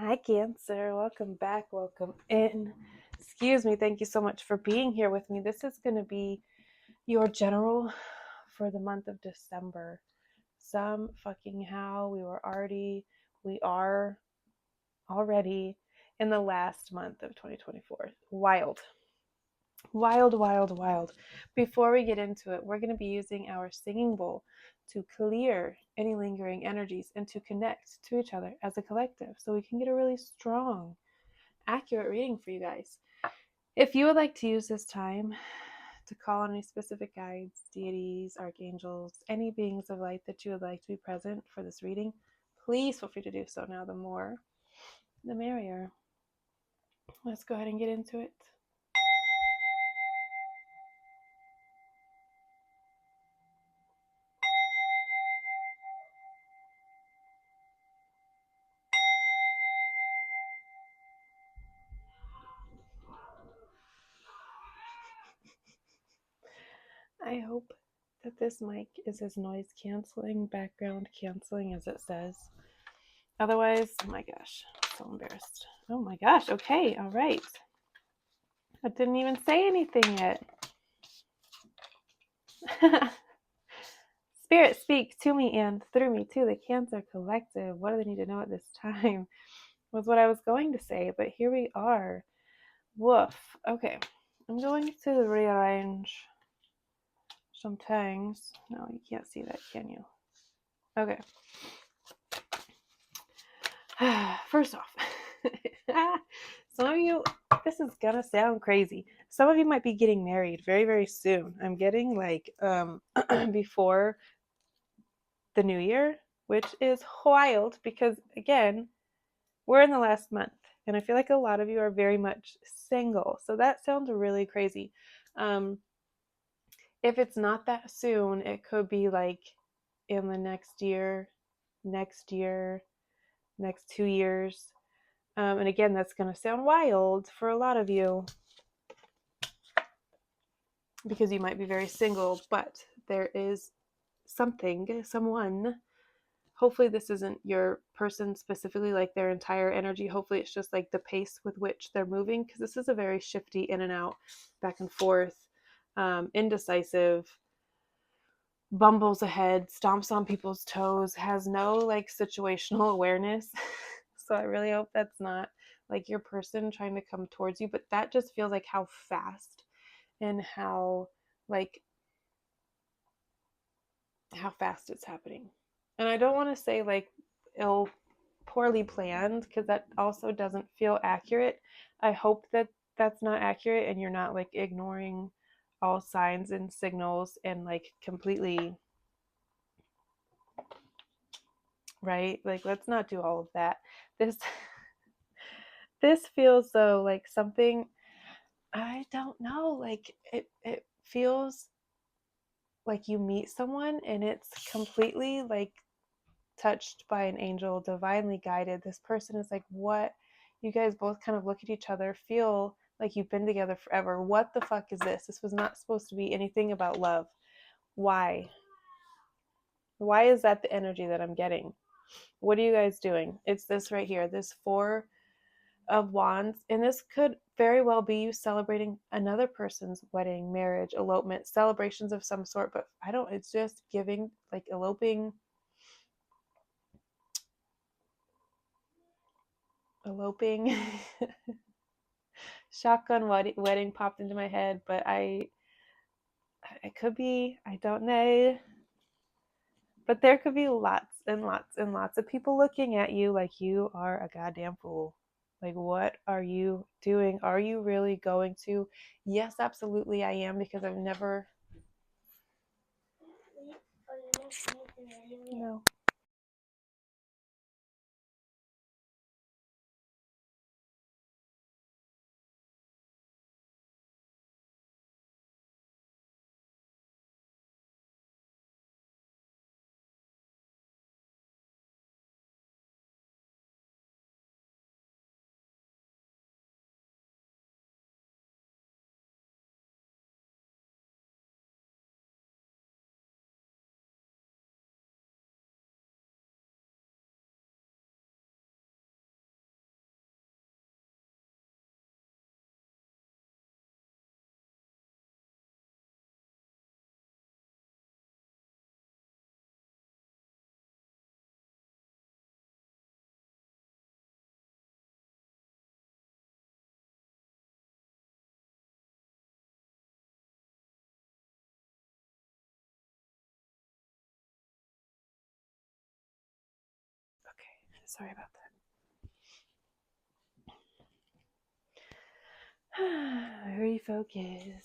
Hi, Cancer. Welcome back. Welcome in. Excuse me. Thank you so much for being here with me. This is going to be your general for the month of December. Some fucking how we are already in the last month of 2024. Wild. Wild, wild, wild. Before we get into it, we're going to be using our singing bowl to clear any lingering energies and to connect to each other as a collective so we can get a really strong, accurate reading for you guys. If you would like to use this time to call on any specific guides, deities, archangels, any beings of light that you would like to be present for this reading, please feel free to do so now. The more, the merrier. Let's go ahead and get into it. I hope that this mic is as noise canceling, background canceling as it says. Otherwise, oh my gosh, I'm so embarrassed. Oh my gosh, okay, all right. I didn't even say anything yet. Spirit, speak to me and through me to the Cancer Collective. What do they need to know at this time? Was what I was going to say, but here we are. Woof. Okay, I'm going to rearrange some things. No, you can't see that, can you? Okay. First off, some of you, this is gonna sound crazy. Some of you might be getting married very, very soon. I'm getting like before the new year, which is wild because again, we're in the last month and I feel like a lot of you are very much single. So that sounds really crazy. If it's not that soon, it could be like in the next year, next 2 years. And again, that's going to sound wild for a lot of you because you might be very single, but there is someone. Hopefully this isn't your person specifically, like their entire energy. Hopefully it's just like the pace with which they're moving, because this is a very shifty in and out, back and forth, indecisive, bumbles ahead, stomps on people's toes, has no like situational awareness. So I really hope that's not like your person trying to come towards you, but that just feels like how fast and how fast it's happening. And I don't want to say like poorly planned, because that also doesn't feel accurate. I hope that that's not accurate and you're not like ignoring all signs and signals and like completely, right? Like, let's not do all of that. This feels though like something, I don't know, like it feels like you meet someone and it's completely like touched by an angel, divinely guided. This person is like, what? You guys both kind of look at each other, feel like you've been together forever. What the fuck is this? This was not supposed to be anything about love. Why? Why is that the energy that I'm getting? What are you guys doing? It's this right here, this Four of Wands, and this could very well be you celebrating another person's wedding, marriage, elopement, celebrations of some sort, but it's just giving like eloping, shotgun wedding popped into my head, but it could be, I don't know, but there could be lots and lots and lots of people looking at you like you are a goddamn fool. Like, what are you doing? Are you really going to? Yes, absolutely I am, because I've never, no. Sorry about that. Refocus.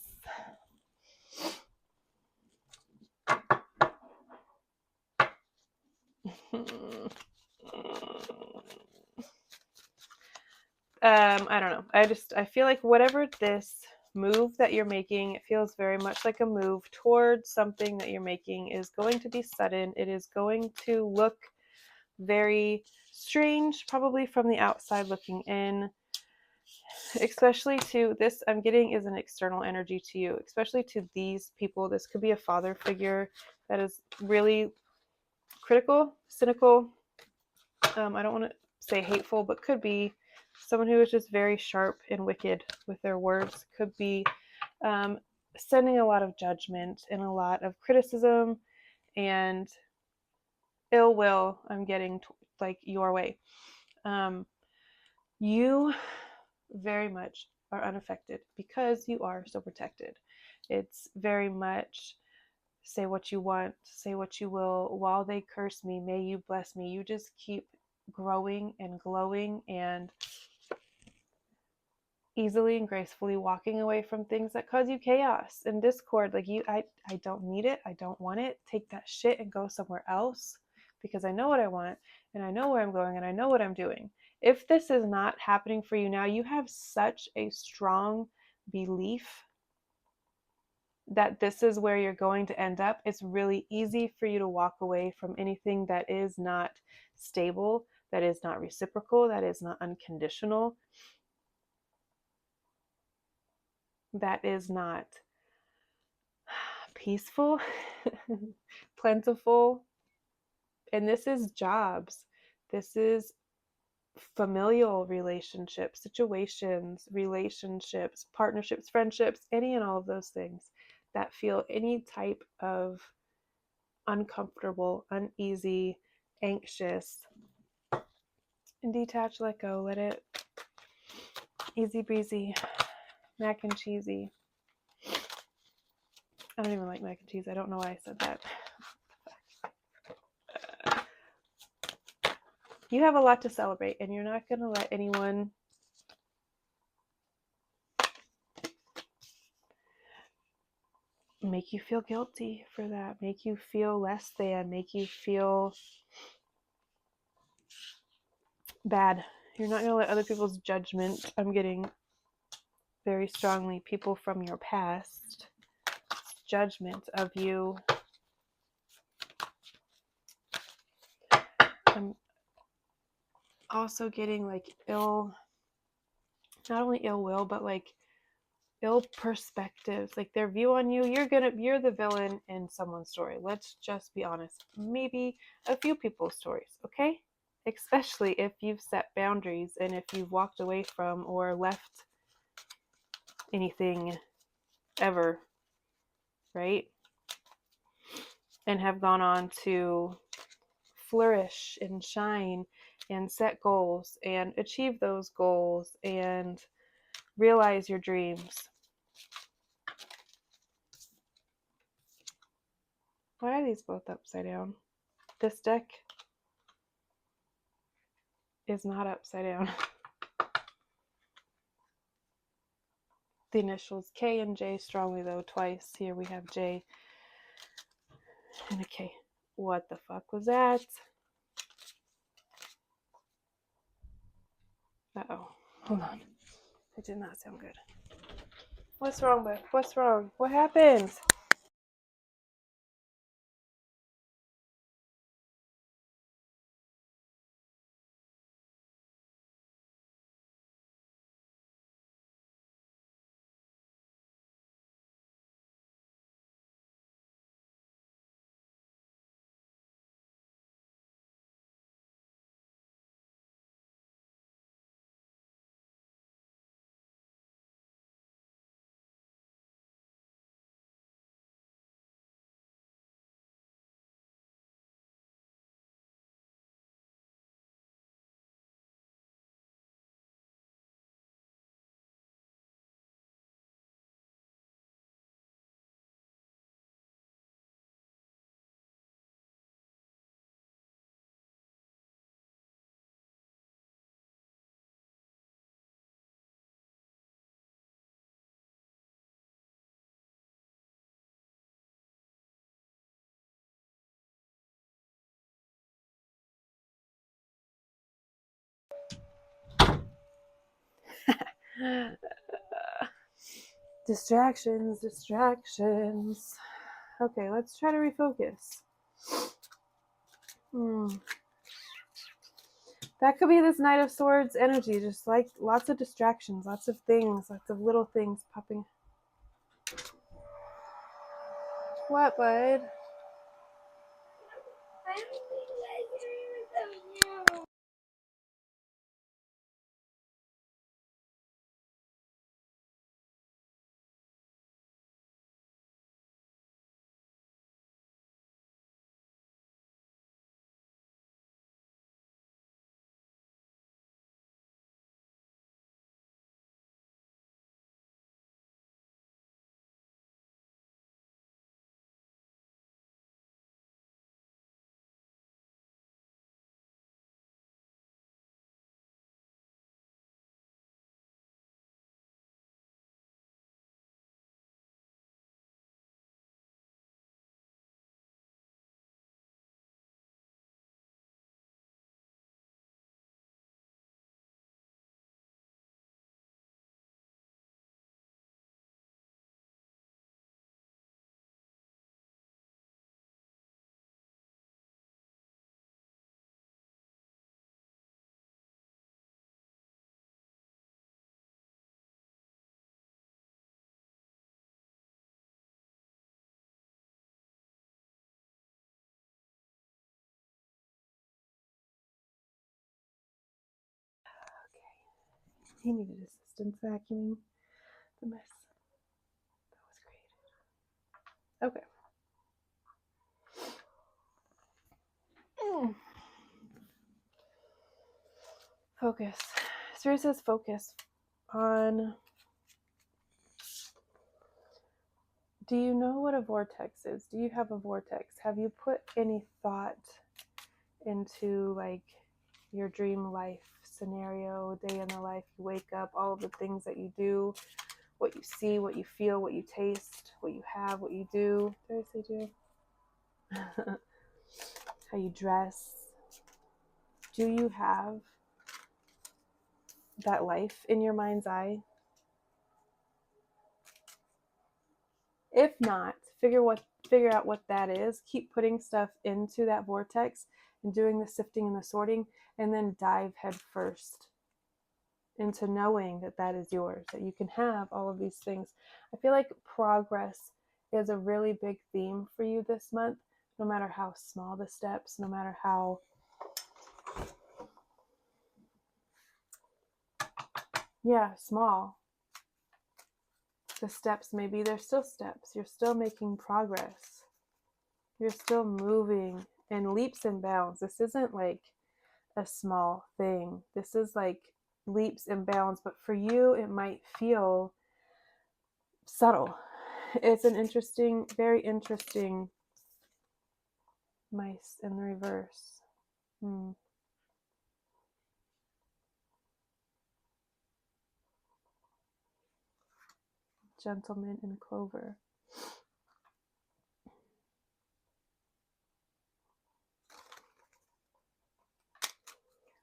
I don't know. I feel like whatever this move that you're making, it feels very much like a move towards something that you're making is going to be sudden. It is going to look very strange, probably from the outside looking in, especially to this I'm getting is an external energy to you, especially to these people. This could be a father figure that is really critical, cynical. I don't want to say hateful, but could be someone who is just very sharp and wicked with their words. Could be sending a lot of judgment and a lot of criticism and ill will. I'm getting like your way. You very much are unaffected because you are so protected. It's very much say what you want, say what you will. While they curse me, may you bless me. You just keep growing and glowing and easily and gracefully walking away from things that cause you chaos and discord. Like I don't need it. I don't want it. Take that shit and go somewhere else because I know what I want and I know where I'm going and I know what I'm doing. If this is not happening for you now, you have such a strong belief that this is where you're going to end up. It's really easy for you to walk away from anything that is not stable, that is not reciprocal, that is not unconditional, that is not peaceful, plentiful. And this is jobs. This is familial relationships, situations, relationships, partnerships, friendships, any and all of those things that feel any type of uncomfortable, uneasy, anxious. And detach, let go, let it easy breezy, mac and cheesy. I don't even like mac and cheese. I don't know why I said that. You have a lot to celebrate, and you're not going to let anyone make you feel guilty for that, make you feel less than, make you feel bad. You're not going to let other people's judgment, I'm getting very strongly people from your past, judgment of you. I'm also getting like not only ill will, but like ill perspectives, like their view on you. You're the villain in someone's story. Let's just be honest. Maybe a few people's stories, okay? Especially if you've set boundaries and if you've walked away from or left anything ever, right? And have gone on to flourish and shine and set goals and achieve those goals and realize your dreams. Why are these both upside down? This deck is not upside down. The initials K and J strongly though, twice. Here we have J and a K. What the fuck was that? Uh-oh. Hold on. It did not sound good. What's wrong, Beth? What's wrong? What happened? Distractions, distractions. Okay, let's try to refocus. That could be this Knight of Swords energy, just like lots of distractions, lots of things, lots of little things popping. What, bud? He needed assistance vacuuming the mess that was created. Okay. Focus. Spirit says focus on. Do you know what a vortex is? Do you have a vortex? Have you put any thought into like your dream life scenario, day in the life? You wake up, all of the things that you do, what you see, what you feel, what you taste, what you have, what you do. Did I say do? How you dress. Do you have that life in your mind's eye? If not, figure out what that is. Keep putting stuff into that vortex and doing the sifting and the sorting, and then dive head first into knowing that that is yours, that you can have all of these things. I feel like progress is a really big theme for you this month, no matter how small the steps, no matter how small the steps may be. They're still steps. You're still making progress. You're still moving in leaps and bounds. This isn't like a small thing. This is like leaps and bounds, but for you, it might feel subtle. It's an interesting, very interesting mice in the reverse. Gentleman in clover.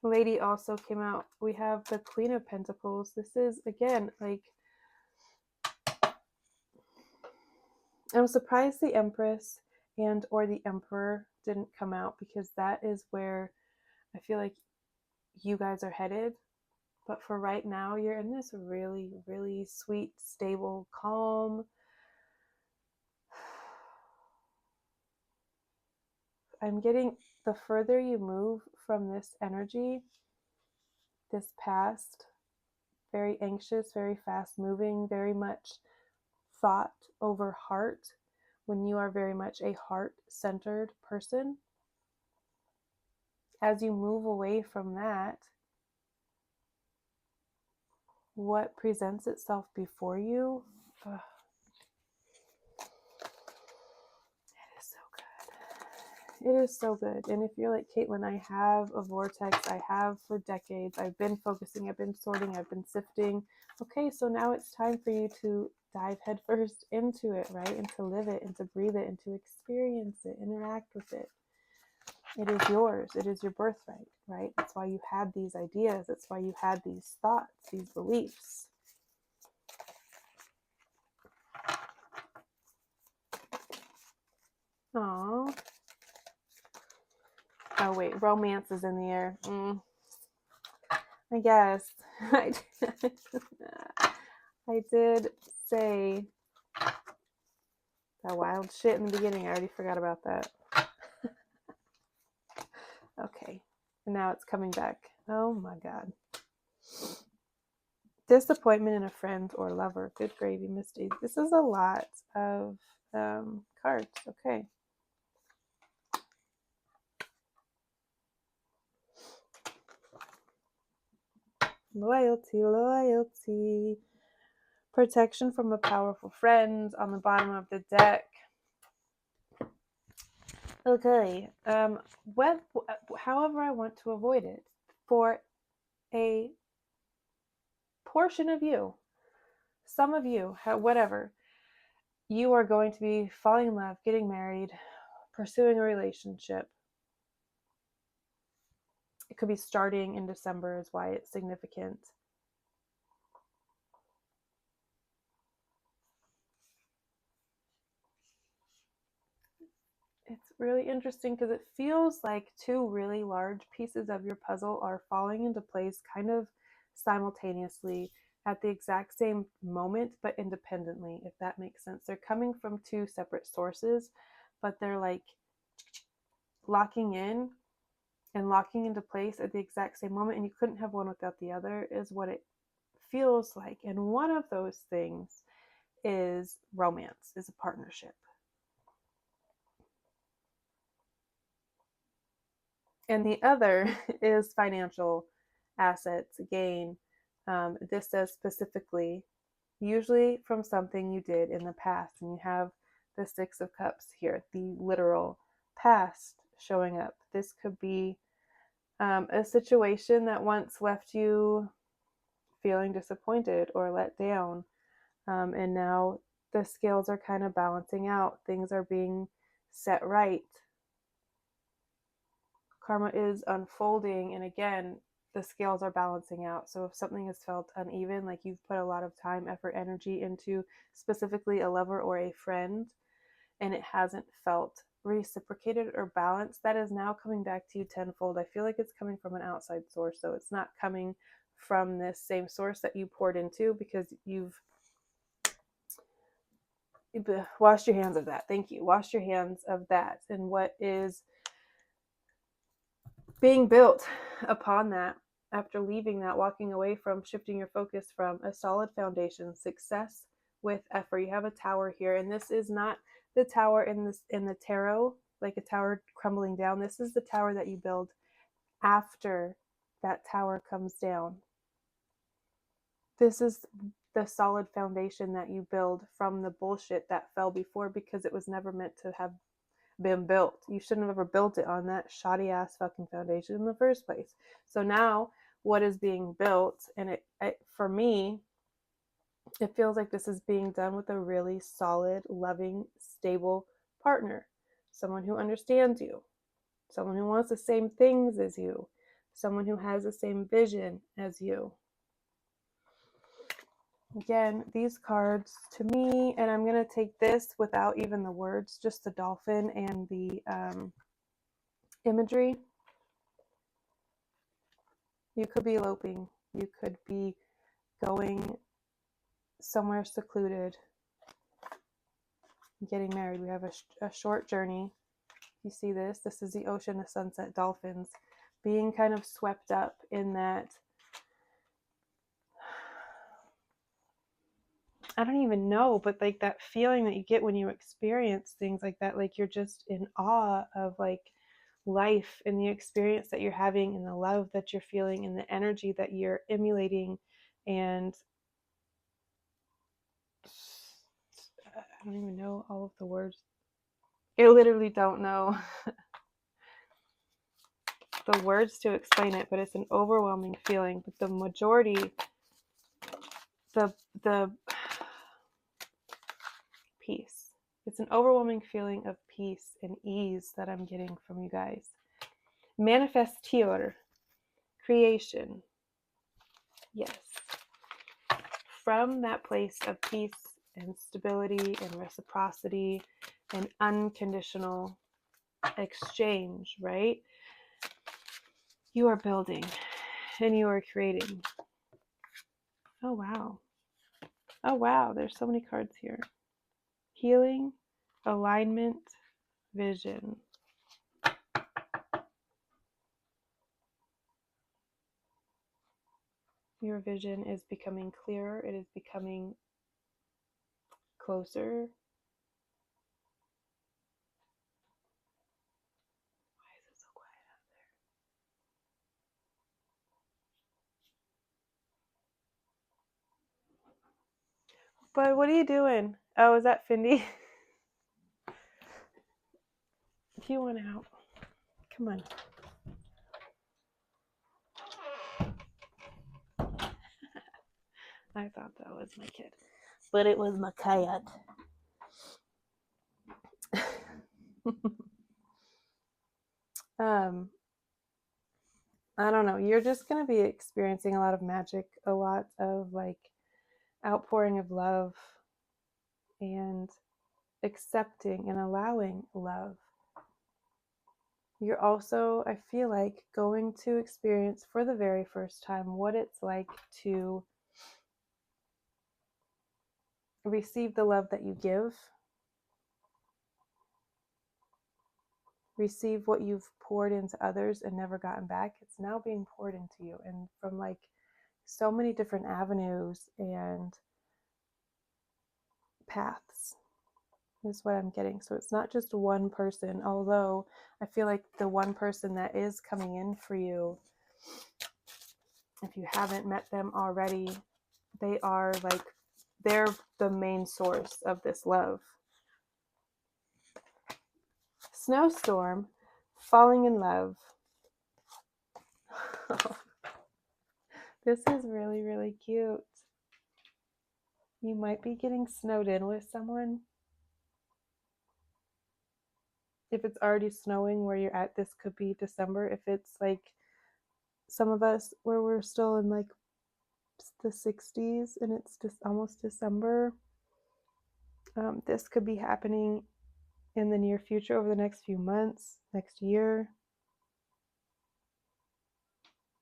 Lady also came out. We have the Queen of Pentacles. This is, again, like, I'm surprised the Empress and or the Emperor didn't come out, because that is where I feel like you guys are headed. But for right now, you're in this really, really sweet, stable, calm. I'm getting, the further you move from this energy, this past, very anxious, very fast moving, very much thought over heart, when you are very much a heart-centered person, as you move away from that, what presents itself before you, it is so good. And if you're like, Caitlin, I have a vortex, I have for decades, I've been focusing, I've been sorting, I've been sifting. Okay, so now it's time for you to dive headfirst into it, right? And to live it, and to breathe it, and to experience it, interact with it. It is yours. It is your birthright, right? That's why you had these ideas. That's why you had these thoughts, these beliefs. Aw. Oh, wait. Romance is in the air. I guess. I did say that wild shit in the beginning. I already forgot about that. Okay. And now it's coming back. Oh my God. Disappointment in a friend or lover. Good gravy, Misty. This is a lot of cards. Okay. Loyalty, loyalty. Protection from a powerful friend on the bottom of the deck. Okay. However I want to avoid it. For a portion of you, some of you, whatever, you are going to be falling in love, getting married, pursuing a relationship. It could be starting in December is why it's significant. It's really interesting because it feels like two really large pieces of your puzzle are falling into place kind of simultaneously at the exact same moment, but independently, if that makes sense. They're coming from two separate sources, but they're like locking in and locking into place at the exact same moment, and you couldn't have one without the other, is what it feels like. And one of those things is romance, is a partnership. And the other is financial assets, gain. This says specifically, usually from something you did in the past. And you have the Six of Cups here, the literal past showing up. This could be a situation that once left you feeling disappointed or let down. And now the scales are kind of balancing out. Things are being set right. Karma is unfolding, and again, the scales are balancing out. So if something has felt uneven, like you've put a lot of time, effort, energy into specifically a lover or a friend, and it hasn't felt reciprocated or balanced, that is now coming back to you tenfold. I feel like it's coming from an outside source, so it's not coming from this same source that you poured into, because you've washed your hands of that. Thank you. Wash your hands of that. And what is being built upon that, after leaving that, walking away from, shifting your focus from a solid foundation, success with effort. You have a tower here, and this is not the tower in the tarot, like a tower crumbling down. This is the tower that you build after that tower comes down. This is the solid foundation that you build from the bullshit that fell before, because it was never meant to have been built. You shouldn't have ever built it on that shoddy ass fucking foundation in the first place. So now what is being built, and it for me, it feels like this is being done with a really solid, loving, stable partner. Someone who understands you. Someone who wants the same things as you. Someone who has the same vision as you. Again, these cards to me, and I'm going to take this without even the words, just the dolphin and the imagery. You could be eloping. You could be going somewhere secluded, getting married. We have a short journey. You see this? This is the ocean, the sunset, dolphins. Being kind of swept up in that, I don't even know, but like that feeling that you get when you experience things like that, like you're just in awe of like life and the experience that you're having and the love that you're feeling and the energy that you're emulating. And I don't even know all of the words. I literally don't know the words to explain it, but it's an overwhelming feeling. But the majority, the peace. It's an overwhelming feeling of peace and ease that I'm getting from you guys. Manifest.Here, creation. Yes. From that place of peace and stability and reciprocity and unconditional exchange, right? You are building and you are creating. Oh, wow. Oh, wow. There's so many cards here. Healing, alignment, vision. Your vision is becoming clearer. It is becoming closer. Why is it so quiet out there? But what are you doing? Oh, is that Findy? If you want out, come on. I thought that was my kid, but it was my cat. I don't know. You're just going to be experiencing a lot of magic, a lot of like outpouring of love and accepting and allowing love. You're also, I feel like, going to experience for the very first time what it's like to receive the love that you give, receive what you've poured into others and never gotten back. It's now being poured into you, and from like so many different avenues and paths is what I'm getting. So it's not just one person, although I feel like the one person that is coming in for you, if you haven't met them already, they are like, they're the main source of this love. Snowstorm, falling in love. This is really, really cute. You might be getting snowed in with someone. If it's already snowing where you're at, this could be December. If it's like some of us where we're still in like the 60s and it's just almost December, this could be happening in the near future, over the next few months, next year.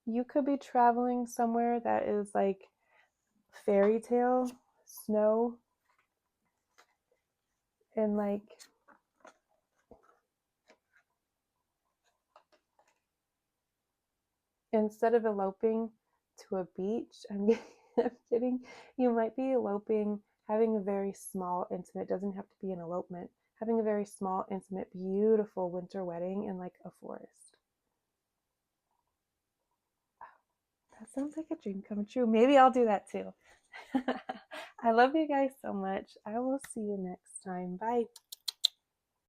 You could be traveling somewhere that is like fairy tale snow, and like instead of eloping to a beach, I'm kidding, you might be eloping, having a very small, intimate, doesn't have to be an elopement, having a very small, intimate, beautiful winter wedding in like a forest. That sounds like a dream come true. Maybe I'll do that too. I love you guys so much. I will see you next time. Bye.